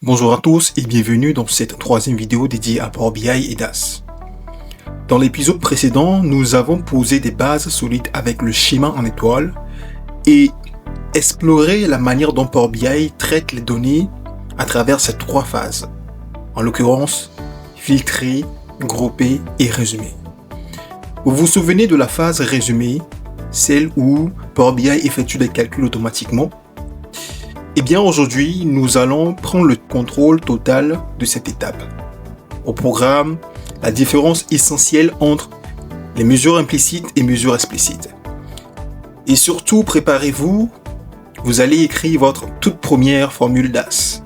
Bonjour à tous et bienvenue dans cette troisième vidéo dédiée à Power BI et DAS. Dans l'épisode précédent, nous avons posé des bases solides avec le schéma en étoile et exploré la manière dont Power BI traite les données à travers ces trois phases. En l'occurrence, filtrer, grouper et résumer. Vous vous souvenez de la phase résumé, celle où Power BI effectue des calculs automatiquement? Eh bien aujourd'hui, nous allons prendre le contrôle total de cette étape. Au programme, la différence essentielle entre les mesures implicites et mesures explicites. Et surtout, préparez-vous, vous allez écrire votre toute première formule DAS.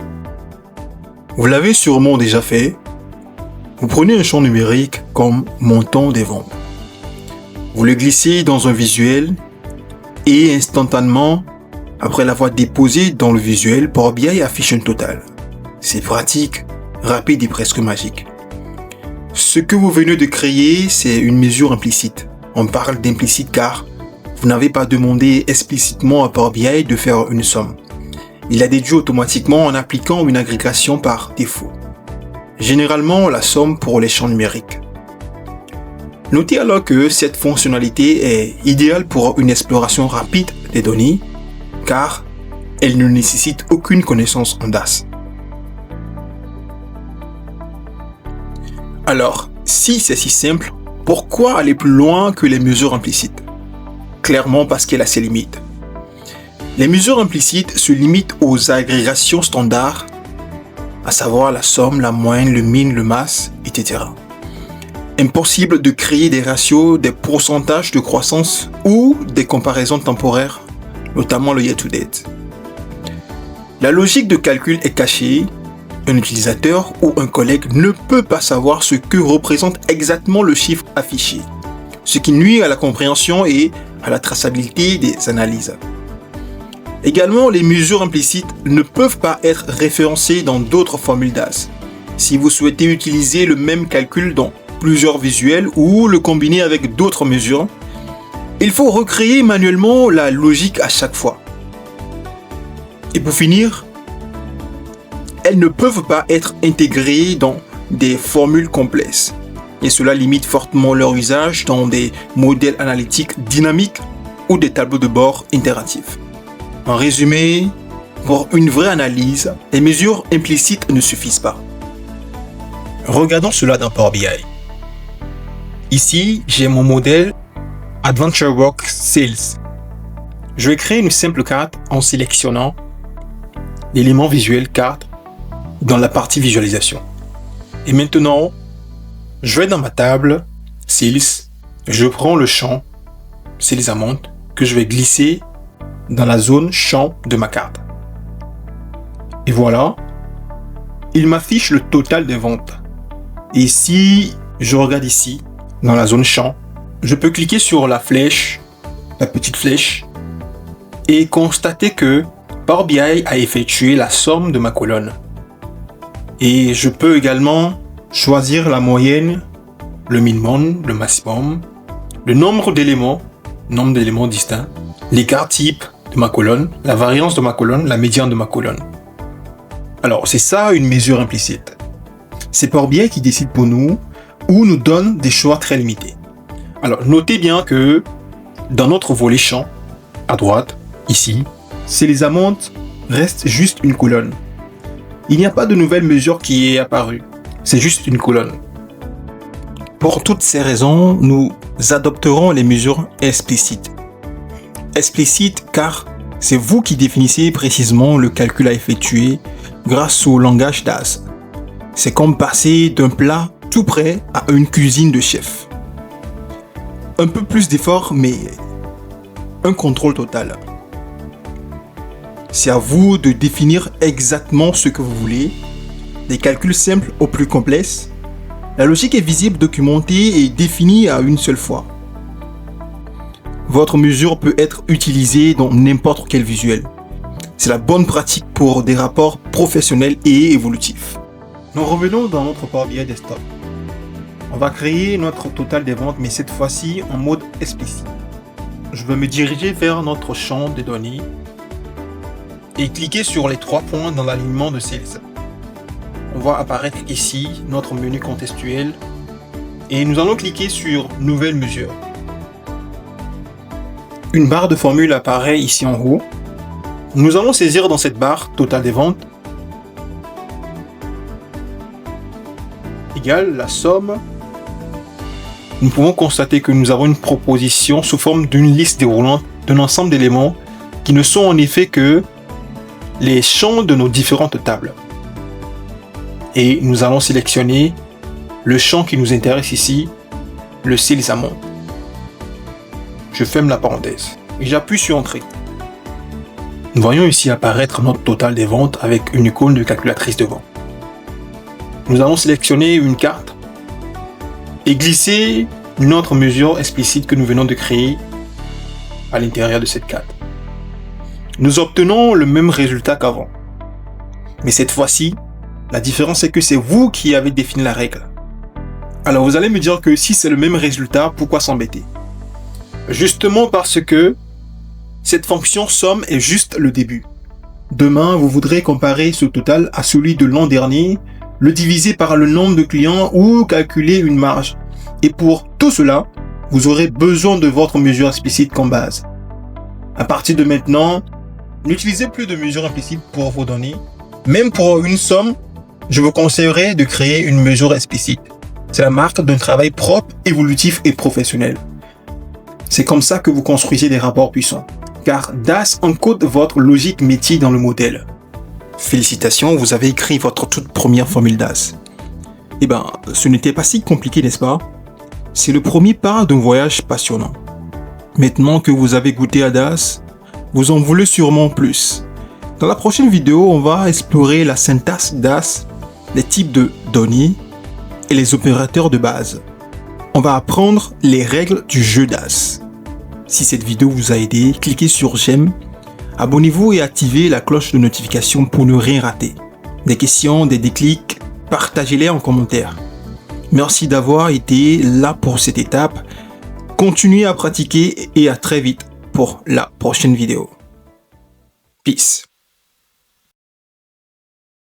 Vous l'avez sûrement déjà fait. Vous prenez un champ numérique comme montant des ventes. Vous le glissez dans un visuel et instantanément, après l'avoir déposé dans le visuel, Power BI affiche un total. C'est pratique, rapide et presque magique. Ce que vous venez de créer, c'est une mesure implicite. On parle d'implicite car vous n'avez pas demandé explicitement à Power BI de faire une somme. Il a déduit automatiquement en appliquant une agrégation par défaut. Généralement, la somme pour les champs numériques. Notez alors que cette fonctionnalité est idéale pour une exploration rapide des données car elle ne nécessite aucune connaissance en DAS. Alors, si c'est si simple, pourquoi aller plus loin que les mesures implicites? Clairement parce qu'elle a ses limites. Les mesures implicites se limitent aux agrégations standards, à savoir la somme, la moyenne, le min, le masse, etc. Impossible de créer des ratios, des pourcentages de croissance ou des comparaisons temporaires, notamment le year-to-date. La logique de calcul est cachée. Un utilisateur ou un collègue ne peut pas savoir ce que représente exactement le chiffre affiché, ce qui nuit à la compréhension et à la traçabilité des analyses. Également, les mesures implicites ne peuvent pas être référencées dans d'autres formules DAS. Si vous souhaitez utiliser le même calcul dans plusieurs visuels ou le combiner avec d'autres mesures, il faut recréer manuellement la logique à chaque fois. Et pour finir, elles ne peuvent pas être intégrées dans des formules complexes. Et cela limite fortement leur usage dans des modèles analytiques dynamiques ou des tableaux de bord interactifs. En résumé, pour une vraie analyse, les mesures implicites ne suffisent pas. Regardons cela dans Power BI. Ici, j'ai mon modèle AdventureWorks Sales. Je vais créer une simple carte en sélectionnant l'élément visuel carte dans la partie visualisation. Et maintenant, je vais dans ma table Sales, je prends le champ Sales Amount que je vais glisser dans la zone champ de ma carte. Et voilà, il m'affiche le total des ventes. Et si je regarde ici, dans la zone champ, je peux cliquer sur la flèche, la petite flèche, et constater que Power BI a effectué la somme de ma colonne. Et je peux également choisir la moyenne, le minimum, le maximum, le nombre d'éléments distincts, l'écart type de ma colonne, la variance de ma colonne, la médiane de ma colonne. Alors, c'est ça une mesure implicite. C'est Power BI qui décide pour nous ou nous donne des choix très limités. Alors, notez bien que dans notre volet champ, à droite, ici, Sales Amount reste juste une colonne. Il n'y a pas de nouvelle mesure qui est apparue. C'est juste une colonne. Pour toutes ces raisons, nous adopterons les mesures explicites. Explicites car c'est vous qui définissez précisément le calcul à effectuer grâce au langage DAS. C'est comme passer d'un plat tout prêt à une cuisine de chef. Un peu plus d'effort, mais un contrôle total. C'est à vous de définir exactement ce que vous voulez, des calculs simples aux plus complexes. La logique est visible, documentée et définie à une seule fois. Votre mesure peut être utilisée dans n'importe quel visuel. C'est la bonne pratique pour des rapports professionnels et évolutifs. Nous revenons dans notre Power BI Desktop. On va créer notre total des ventes, mais cette fois-ci en mode explicite. Je vais me diriger vers notre champ de données et cliquer sur les trois points dans l'alignement de Sales. on va apparaître ici notre menu contextuel et nous allons cliquer sur Nouvelle mesure. Une barre de formule apparaît ici en haut. Nous allons saisir dans cette barre total des ventes égale la somme. Nous pouvons constater que nous avons une proposition sous forme d'une liste déroulante d'un ensemble d'éléments qui ne sont en effet que les champs de nos différentes tables. Et nous allons sélectionner le champ qui nous intéresse ici, le Sales Amount. Je ferme la parenthèse et j'appuie sur Entrée. Nous voyons ici apparaître notre total des ventes avec une icône de calculatrice de vente. Nous allons sélectionner une carte et glisser une autre mesure explicite que nous venons de créer à l'intérieur de cette carte. Nous obtenons le même résultat qu'avant. Mais cette fois-ci, la différence est que c'est vous qui avez défini la règle. Alors vous allez me dire que si c'est le même résultat, pourquoi s'embêter? Justement parce que cette fonction somme est juste le début. Demain, vous voudrez comparer ce total à celui de l'an dernier, le diviser par le nombre de clients ou calculer une marge. Et pour tout cela, vous aurez besoin de votre mesure explicite comme base. À partir de maintenant, n'utilisez plus de mesure implicite pour vos données. Même pour une somme, je vous conseillerais de créer une mesure explicite. C'est la marque d'un travail propre, évolutif et professionnel. C'est comme ça que vous construisez des rapports puissants. Car DAS encode votre logique métier dans le modèle. Félicitations, vous avez écrit votre toute première formule DAS. Eh ben, ce n'était pas si compliqué, n'est-ce pas? C'est le premier pas d'un voyage passionnant. Maintenant que vous avez goûté à DAS, vous en voulez sûrement plus. Dans la prochaine vidéo, on va explorer la syntaxe DAS, les types de données et les opérateurs de base. On va apprendre les règles du jeu DAS. Si cette vidéo vous a aidé, cliquez sur j'aime, abonnez-vous et activez la cloche de notification pour ne rien rater. Des questions, des déclics, partagez-les en commentaire. Merci d'avoir été là pour cette étape. Continuez à pratiquer et à très vite pour la prochaine vidéo. Peace.